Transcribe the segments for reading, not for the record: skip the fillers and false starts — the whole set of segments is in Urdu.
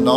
9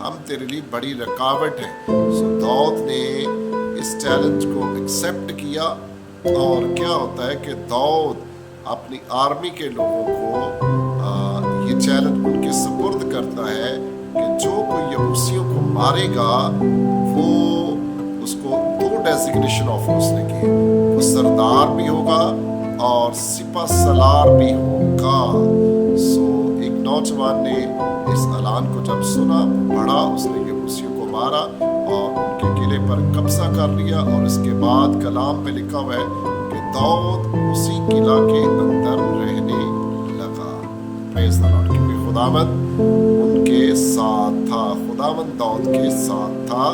ہم تیرے لیے بڑی رکاوٹ ہیں. سو داؤد نے اس چیلنج کو ایکسیپٹ کیا، اور کیا ہوتا ہے کہ داؤد اپنی آرمی کے لوگوں کو یہ چیلنج ان کے سپرد کرتا ہے کہ جو کوئی یبوسیوں کو مارے گا وہ اس کو 2 ڈیزگنیشن آفر اس نے کیے، وہ سردار بھی ہوگا اور سپہ سالار بھی ہوگا. سو ایک نوجوان نے اس اعلان کو جب سنا، پڑھا، اس نے یبوسیوں کو مارا اور ان کے قلعے پر قبضہ کر لیا. اور اس کے بعد کلام میں لکھا ہوا ہے کہ داؤد اسی قلعہ کے اندر رہنے لگا. پریز دی لارڈ، کیونکہ خداوند ان کے ساتھ تھا، خداوند داؤد کے ساتھ تھا،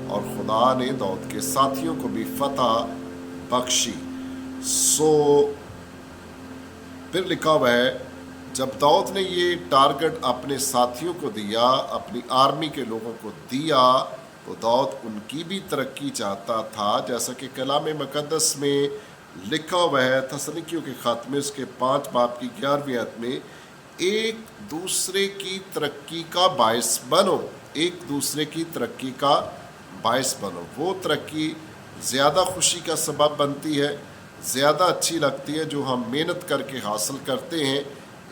اور خدا نے داؤد کے ساتھیوں کو بھی فتح بخشی. سو پھر لکھا ہوا ہے جب داؤد نے یہ ٹارگٹ اپنے ساتھیوں کو دیا، اپنی آرمی کے لوگوں کو دیا، تو داؤد ان کی بھی ترقی چاہتا تھا. جیسا کہ کلام مقدس میں لکھا ہوا ہے تسلنیکیوں کے خط میں اس کے 5 باب کی 11ویں آیت میں، ایک دوسرے کی ترقی کا باعث بنو، ایک دوسرے کی ترقی کا باعث بنو. وہ ترقی زیادہ خوشی کا سبب بنتی ہے، زیادہ اچھی لگتی ہے جو ہم محنت کر کے حاصل کرتے ہیں.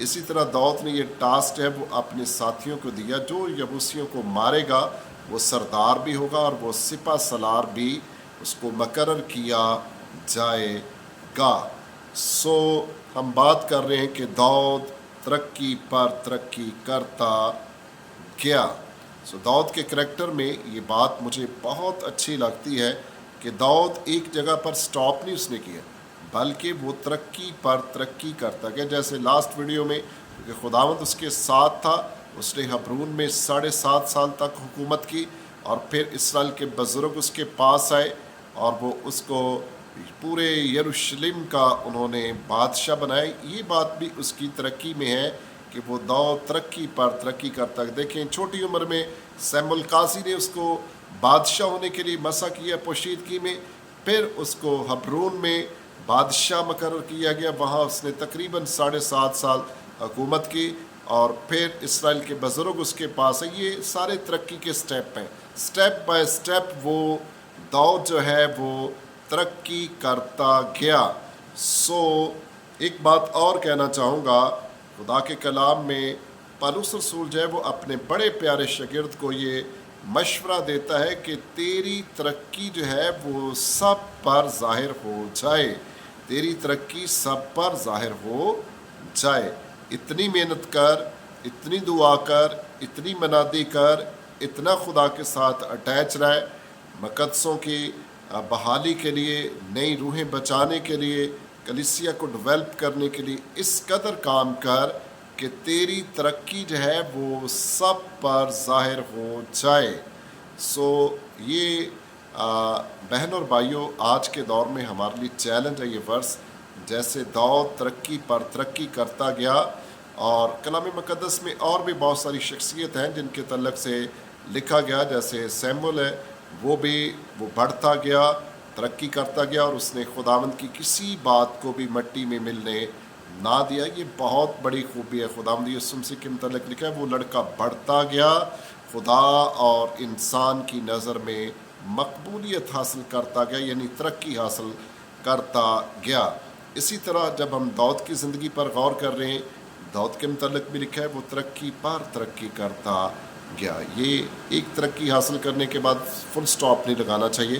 اسی طرح داؤد نے یہ ٹاسک ہے وہ اپنے ساتھیوں کو دیا، جو یبوسیوں کو مارے گا وہ سردار بھی ہوگا اور وہ سپہ سالار بھی اس کو مقرر کیا جائے گا. سو ہم بات کر رہے ہیں کہ داؤد ترقی پر ترقی کرتا گیا. سو داؤد کے کریکٹر میں یہ بات مجھے بہت اچھی لگتی ہے کہ داؤد ایک جگہ پر سٹاپ نہیں اس نے کیا، بلکہ وہ ترقی پر ترقی کرتا گیا. جیسے لاسٹ ویڈیو میں کہ خداوند اس کے ساتھ تھا، اس نے حبرون میں 7.5 سال تک حکومت کی، اور پھر اسرائیل کے بزرگ اس کے پاس آئے اور وہ اس کو پورے یروشلم کا انہوں نے بادشاہ بنائے. یہ بات بھی اس کی ترقی میں ہے کہ وہ داؤد ترقی پر ترقی کرتا. دیکھیں چھوٹی عمر میں سیموئیل قاضی نے اس کو بادشاہ ہونے کے لیے مسا کیا پوشیدگی میں، پھر اس کو حبرون میں بادشاہ مقرر کیا گیا، وہاں اس نے تقریباً 7.5 سال حکومت کی، اور پھر اسرائیل کے بزرگ اس کے پاس ہیں. یہ سارے ترقی کے سٹیپ ہیں، سٹیپ بائی سٹیپ وہ داؤد جو ہے وہ ترقی کرتا گیا. سو ایک بات اور کہنا چاہوں گا، خدا کے کلام میں پالوس رسول جو ہے وہ اپنے بڑے پیارے شاگرد کو یہ مشورہ دیتا ہے کہ تیری ترقی جو ہے وہ سب پر ظاہر ہو جائے، تیری ترقی سب پر ظاہر ہو جائے. اتنی محنت کر، اتنی دعا کر، اتنی منادی کر، اتنا خدا کے ساتھ اٹیچ رہے، مقدسوں کی بحالی کے لیے، نئی روحیں بچانے کے لیے، کلیسیا کو ڈیولپ کرنے کے لیے اس قدر کام کر کہ تیری ترقی جو ہے وہ سب پر ظاہر ہو جائے. سو یہ بہن اور بھائیوں آج کے دور میں ہمارے لیے چیلنج ہے یہ ورس. جیسے داؤد ترقی پر ترقی کرتا گیا، اور کلام مقدس میں اور بھی بہت ساری شخصیت ہیں جن کے تعلق سے لکھا گیا، جیسے سیموئیل ہے، وہ بڑھتا گیا، ترقی کرتا گیا، اور اس نے خداوند کی کسی بات کو بھی مٹی میں ملنے نہ دیا. یہ بہت بڑی خوبی ہے. خداوند یسوع مسیح کے متعلق لکھا ہے وہ لڑکا بڑھتا گیا، خدا اور انسان کی نظر میں مقبولیت حاصل کرتا گیا، یعنی ترقی حاصل کرتا گیا. اسی طرح جب ہم داؤد کی زندگی پر غور کر رہے ہیں، داؤد کے متعلق بھی لکھا ہے وہ ترقی پر ترقی کرتا گیا. یہ ایک ترقی حاصل کرنے کے بعد فل سٹاپ نہیں لگانا چاہیے،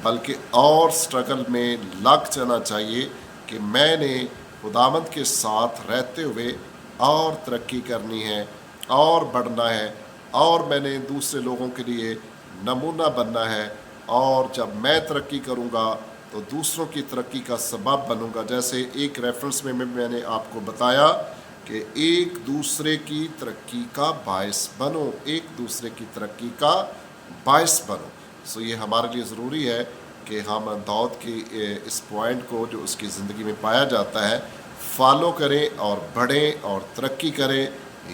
بلکہ اور سٹرگل میں لگ جانا چاہیے کہ میں نے خداوند کے ساتھ رہتے ہوئے اور ترقی کرنی ہے، اور بڑھنا ہے، اور میں نے دوسرے لوگوں کے لیے نمونہ بننا ہے، اور جب میں ترقی کروں گا تو دوسروں کی ترقی کا سبب بنوں گا. جیسے ایک ریفرنس میں نے آپ کو بتایا کہ ایک دوسرے کی ترقی کا باعث بنو، ایک دوسرے کی ترقی کا باعث بنو. سو یہ ہمارے لیے ضروری ہے کہ ہم داؤد کی اس پوائنٹ کو جو اس کی زندگی میں پایا جاتا ہے فالو کریں اور بڑھیں اور ترقی کریں.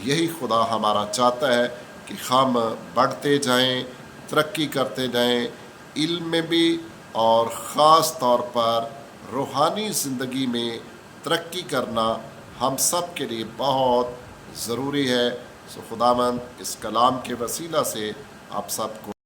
یہی خدا ہمارا چاہتا ہے کہ ہم بڑھتے جائیں، ترقی کرتے جائیں، علم میں بھی اور خاص طور پر روحانی زندگی میں ترقی کرنا ہم سب کے لیے بہت ضروری ہے. خداوند اس کلام کے وسیلہ سے آپ سب کو